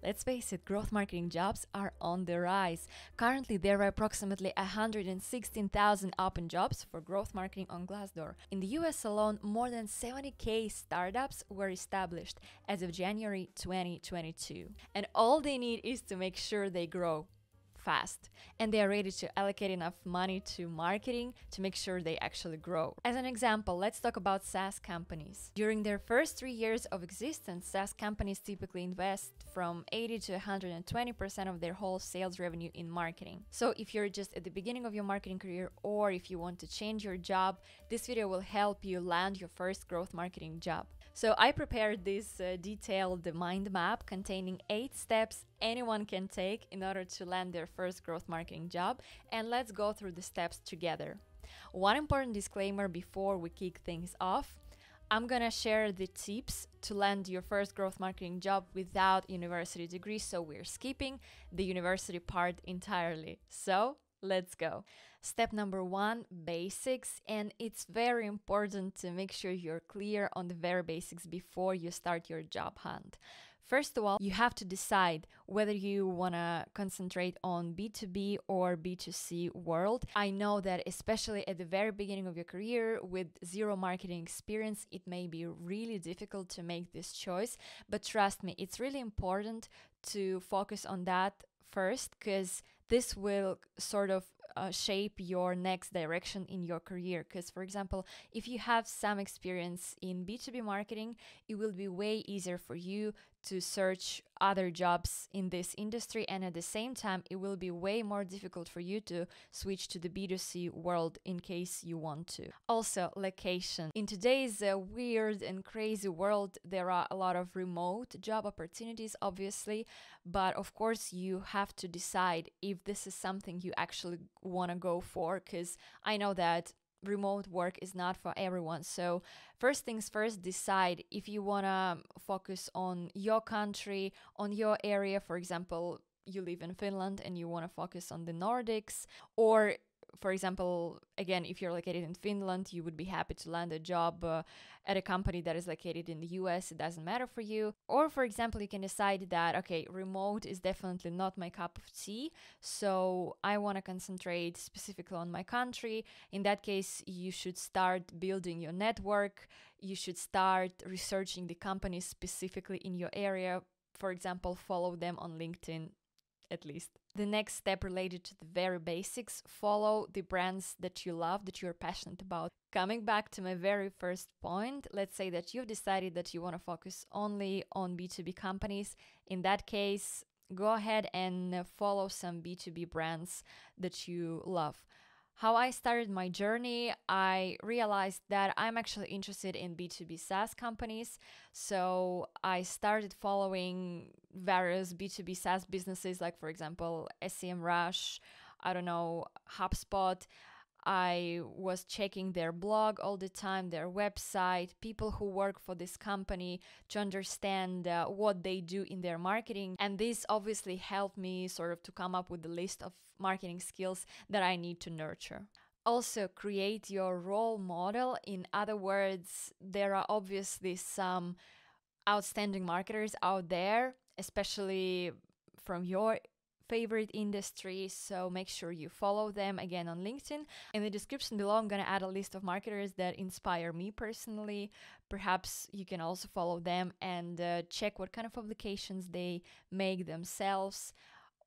Let's face it, growth marketing jobs are on the rise. Currently, there are approximately 116,000 open jobs for growth marketing on Glassdoor. In the US alone, more than 70k startups were established as of January 2022. And all they need is to make sure they grow fast, and they are ready to allocate enough money to marketing to make sure they actually grow. As an example, let's talk about SaaS companies. During their first 3 years of existence, SaaS companies typically invest from 80 to 120% of their whole sales revenue in marketing. So if you're just at the beginning of your marketing career, or if you want to change your job, this video will help you land your first growth marketing job. So I prepared this detailed mind map containing 8 steps anyone can take in order to land their first growth marketing job, and let's go through the steps together. One important disclaimer before we kick things off: I'm gonna share the tips to land your first growth marketing job without university degree, so we're skipping the university part entirely. So let's go. Step number 1, basics, and it's very important to make sure you're clear on the very basics before you start your job hunt. First of all, you have to decide whether you want to concentrate on B2B or B2C world. I know that especially at the very beginning of your career with zero marketing experience, it may be really difficult to make this choice, but trust me, it's really important to focus on that first, because this will sort of shape your next direction in your career. Because, for example, if you have some experience in B2B marketing, it will be way easier for you to search other jobs in this industry, and at the same time it will be way more difficult for you to switch to the B2C world in case you want to. Also, location. In today's weird and crazy world, there are a lot of remote job opportunities, obviously, but of course you have to decide if this is something you actually want to go for, because I know that remote work is not for everyone. So first things first, decide if you want to focus on your country, on your area. For example, you live in Finland and you want to focus on the Nordics, or for example, again, if you're located in Finland, you would be happy to land a job at a company that is located in the US. It doesn't matter for you. Or, for example, you can decide that, okay, remote is definitely not my cup of tea, so I want to concentrate specifically on my country. In that case, you should start building your network. You should start researching the companies specifically in your area. For example, follow them on LinkedIn, at least. The next step related to the very basics: follow the brands that you love, that you're passionate about. Coming back to my very first point, let's say that you've decided that you want to focus only on B2B companies. In that case, go ahead and follow some B2B brands that you love. How I started my journey, I realized that I'm actually interested in B2B SaaS companies. So I started following various B2B SaaS businesses, like, for example, SEMrush, I don't know, HubSpot. I was checking their blog all the time, their website, people who work for this company, to understand what they do in their marketing. And this obviously helped me sort of to come up with the list of marketing skills that I need to nurture. Also, create your role model. In other words, there are obviously some outstanding marketers out there, especially from your favorite industry, so make sure you follow them, again, on LinkedIn. In the description below, I'm going to add a list of marketers that inspire me personally. Perhaps you can also follow them and check what kind of publications they make themselves,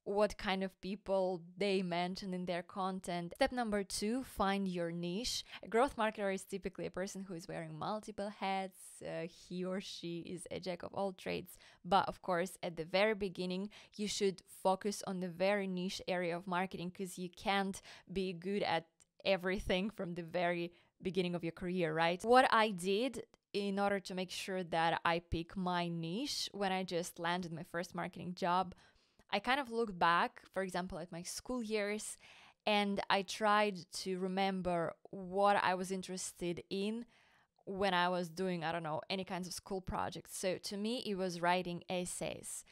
what kind of people they mention in their content. Step number 2, find your niche. A growth marketer is typically a person who is wearing multiple hats. He or she is a jack of all trades. But of course, at the very beginning, you should focus on the very niche area of marketing, because you can't be good at everything from the very beginning of your career, right? What I did in order to make sure that I pick my niche when I just landed my first marketing job, I kind of looked back, for example, at my school years, and I tried to remember what I was interested in when I was doing, I don't know, any kinds of school projects. So to me, it was writing essays.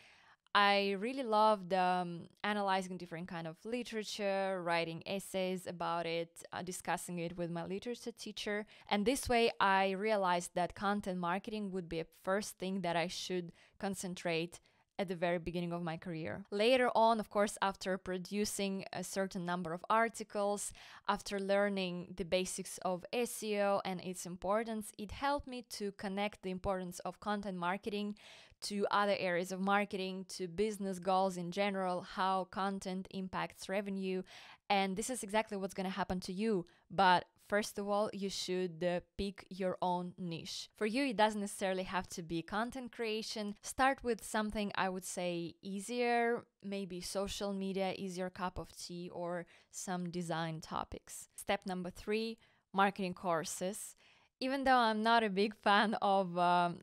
I really loved analyzing different kind of literature, writing essays about it, discussing it with my literature teacher. And this way, I realized that content marketing would be a first thing that I should concentrate at the very beginning of my career. Later on, of course, after producing a certain number of articles, after learning the basics of SEO and its importance, it helped me to connect the importance of content marketing to other areas of marketing, to business goals in general, how content impacts revenue. And this is exactly what's going to happen to you. But first of all, you should pick your own niche. For you, it doesn't necessarily have to be content creation. Start with something, I would say, easier, maybe social media is your cup of tea, or some design topics. Step number 3, marketing courses. Even though I'm not a big fan of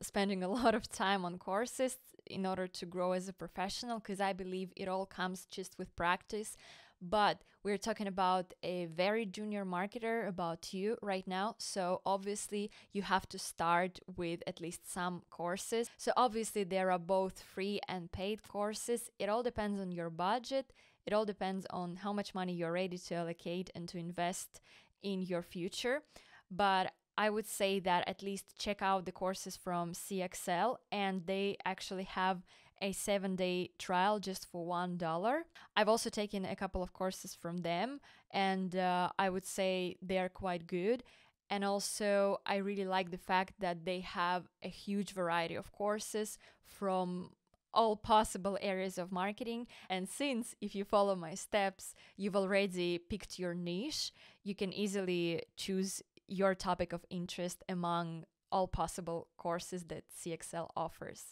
spending a lot of time on courses in order to grow as a professional, because I believe it all comes just with practice, but we're talking about a very junior marketer, about you right now. So obviously you have to start with at least some courses. So obviously there are both free and paid courses. It all depends on your budget. It all depends on how much money you're ready to allocate and to invest in your future. But I would say that at least check out the courses from CXL, and they actually have a 7-day trial just for $1. I've also taken a couple of courses from them, and I would say they're quite good. And also, I really like the fact that they have a huge variety of courses from all possible areas of marketing. And since if you follow my steps, you've already picked your niche, you can easily choose your topic of interest among all possible courses that CXL offers.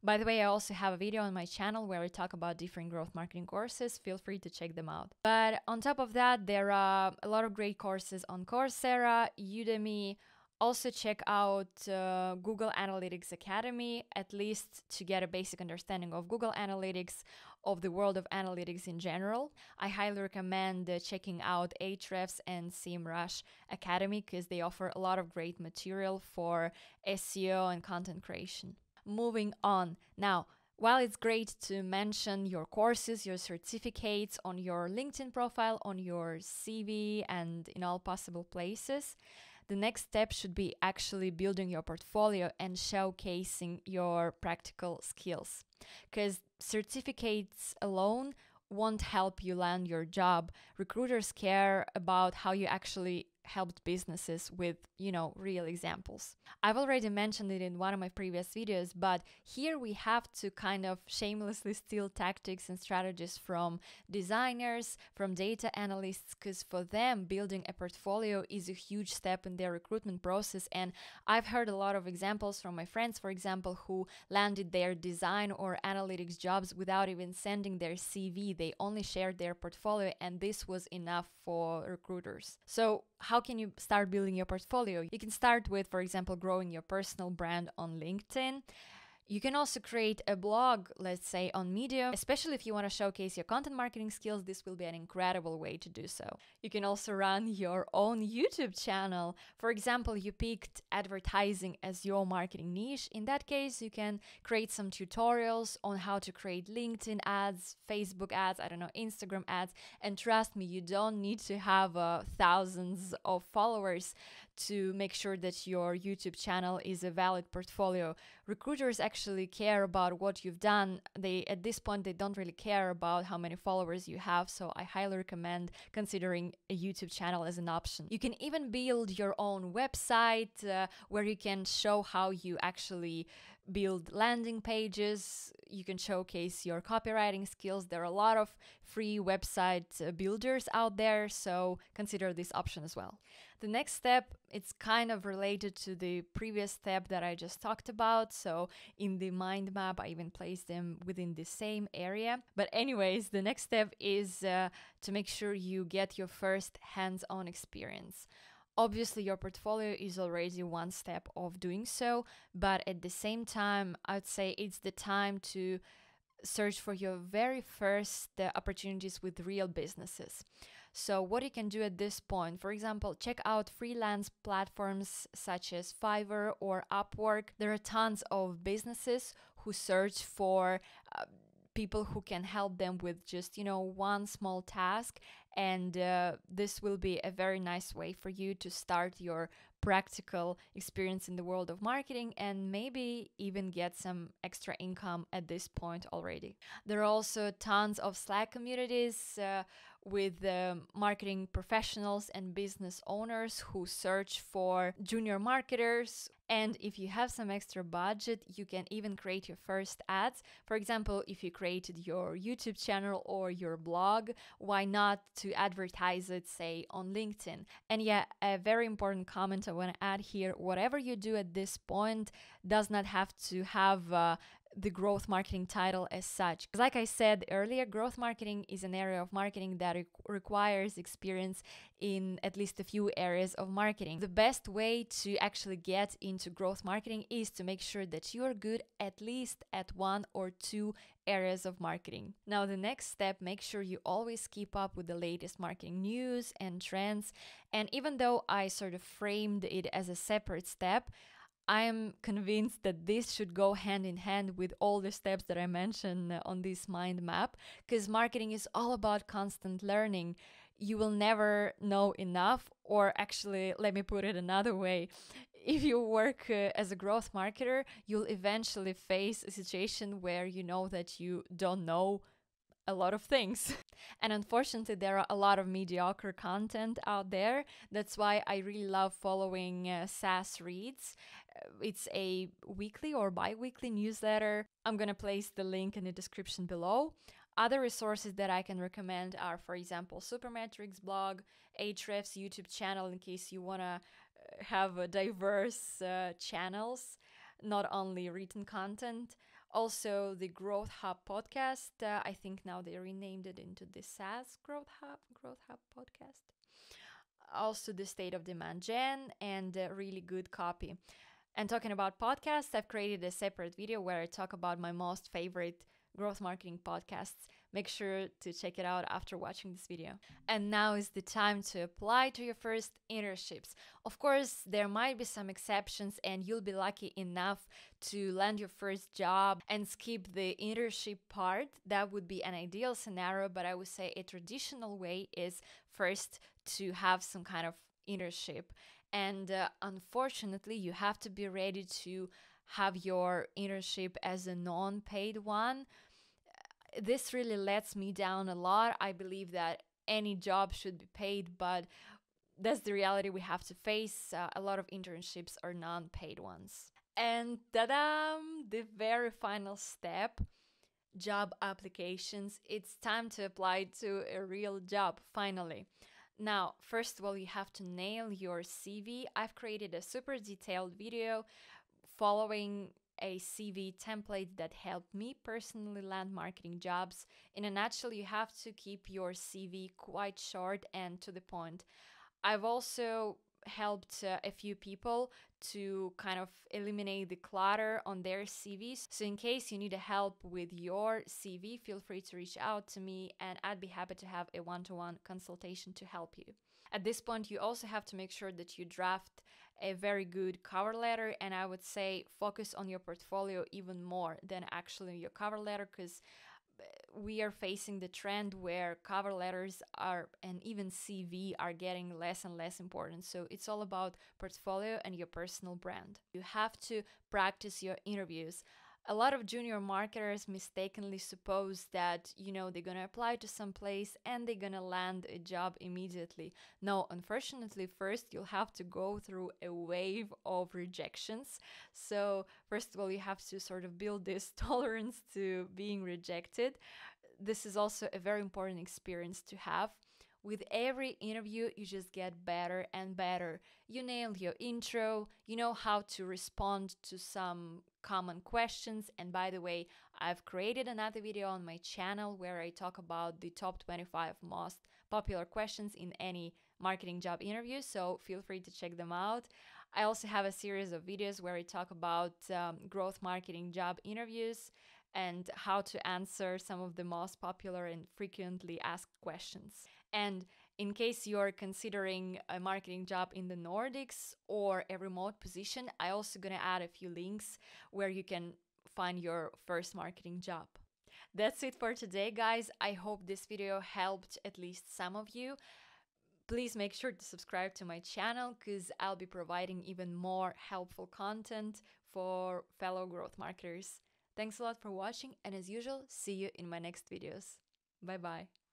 By the way, I also have a video on my channel where I talk about different growth marketing courses. Feel free to check them out. But on top of that, there are a lot of great courses on Coursera, Udemy. Also check out Google Analytics Academy, at least to get a basic understanding of Google Analytics, of the world of analytics in general. I highly recommend checking out Ahrefs and SEMrush Academy, because they offer a lot of great material for SEO and content creation. Moving on. Now, while it's great to mention your courses, your certificates on your LinkedIn profile, on your CV, and in all possible places, the next step should be actually building your portfolio and showcasing your practical skills. Because certificates alone won't help you land your job. Recruiters care about how you actually helped businesses with, real examples. I've already mentioned it in one of my previous videos, but here we have to kind of shamelessly steal tactics and strategies from designers, from data analysts, because for them, building a portfolio is a huge step in their recruitment process. And I've heard a lot of examples from my friends, for example, who landed their design or analytics jobs without even sending their CV. They only shared their portfolio, and this was enough for recruiters. So how can you start building your portfolio? You can start with, for example, growing your personal brand on LinkedIn. You can also create a blog, let's say on Medium. Especially if you want to showcase your content marketing skills, this will be an incredible way to do so. You can also run your own YouTube channel. For example, you picked advertising as your marketing niche. In that case, you can create some tutorials on how to create LinkedIn ads, Facebook ads, Instagram ads. And trust me, you don't need to have thousands of followers to make sure that your YouTube channel is a valid portfolio. Recruiters actually care about what you've done. At this point, they don't really care about how many followers you have, so I highly recommend considering a YouTube channel as an option. You can even build your own website where you can show how you actually build landing pages. You can showcase your copywriting skills. There are a lot of free website builders out there, so consider this option as well. The next step, it's kind of related to the previous step that I just talked about. So in the mind map, I even placed them within the same area. But anyways, the next step is to make sure you get your first hands-on experience. Obviously, your portfolio is already one step of doing so, but at the same time, I'd say it's the time to search for your very first opportunities with real businesses. So what you can do at this point, for example, check out freelance platforms such as Fiverr or Upwork. There are tons of businesses who search for people who can help them with just, one small task. And this will be a very nice way for you to start your practical experience in the world of marketing and maybe even get some extra income at this point already. There are also tons of Slack communities with marketing professionals and business owners who search for junior marketers. And if you have some extra budget, you can even create your first ads. For example, if you created your YouTube channel or your blog, why not to advertise it, say, on LinkedIn? And yeah, a very important comment I want to add here: whatever you do at this point does not have to have the growth marketing title as such. Because like I said earlier, growth marketing is an area of marketing that requires experience in at least a few areas of marketing. The best way to actually get into growth marketing is to make sure that you are good at least at one or two areas of marketing. Now, the next step, make sure you always keep up with the latest marketing news and trends. And even though I sort of framed it as a separate step, I am convinced that this should go hand in hand with all the steps that I mentioned on this mind map, because marketing is all about constant learning. You will never know enough, or actually, let me put it another way. If you work as a growth marketer, you'll eventually face a situation where you know that you don't know a lot of things. And unfortunately, there are a lot of mediocre content out there. That's why I really love following SaaS Reads. It's a weekly or bi-weekly newsletter. I'm gonna place the link in the description below. Other resources that I can recommend are, for example, Supermetrics blog, Ahrefs YouTube channel, in case you wanna have a diverse channels, not only written content. Also, the Growth Hub podcast. I think now they renamed it into the SaaS Growth Hub podcast. Also, the State of Demand Gen and really good copy. And talking about podcasts, I've created a separate video where I talk about my most favorite growth marketing podcasts. Make sure to check it out after watching this video. And now is the time to apply to your first internships. Of course, there might be some exceptions and you'll be lucky enough to land your first job and skip the internship part. That would be an ideal scenario, but I would say a traditional way is first to have some kind of internship. And unfortunately, you have to be ready to have your internship as a non-paid one. This really lets me down a lot. I believe that any job should be paid, but that's the reality we have to face. A lot of internships are non-paid ones. And ta-da! The very final step, job applications. It's time to apply to a real job, finally. Now, first of all, you have to nail your CV. I've created a super detailed video following a CV template that helped me personally land marketing jobs. In a nutshell, you have to keep your CV quite short and to the point. I've also helped a few people to kind of eliminate the clutter on their CVs. So in case you need help with your CV, feel free to reach out to me and I'd be happy to have a one-to-one consultation to help you. At this point, you also have to make sure that you draft a very good cover letter, and I would say focus on your portfolio even more than actually your cover letter, because we are facing the trend where cover letters are and even CV are getting less and less important. So it's all about portfolio and your personal brand. You have to practice your interviews. A lot of junior marketers mistakenly suppose that, they're gonna apply to some place and they're gonna land a job immediately. No, unfortunately, first you'll have to go through a wave of rejections. So first of all, you have to sort of build this tolerance to being rejected. This is also a very important experience to have. With every interview, you just get better and better. You nail your intro, you know how to respond to some common questions. And by the way, I've created another video on my channel where I talk about the top 25 most popular questions in any marketing job interview, so feel free to check them out. I also have a series of videos where I talk about growth marketing job interviews and how to answer some of the most popular and frequently asked questions. And in case you're considering a marketing job in the Nordics or a remote position, I also gonna add a few links where you can find your first marketing job. That's it for today, guys. I hope this video helped at least some of you. Please make sure to subscribe to my channel because I'll be providing even more helpful content for fellow growth marketers. Thanks a lot for watching, and as usual, see you in my next videos. Bye bye.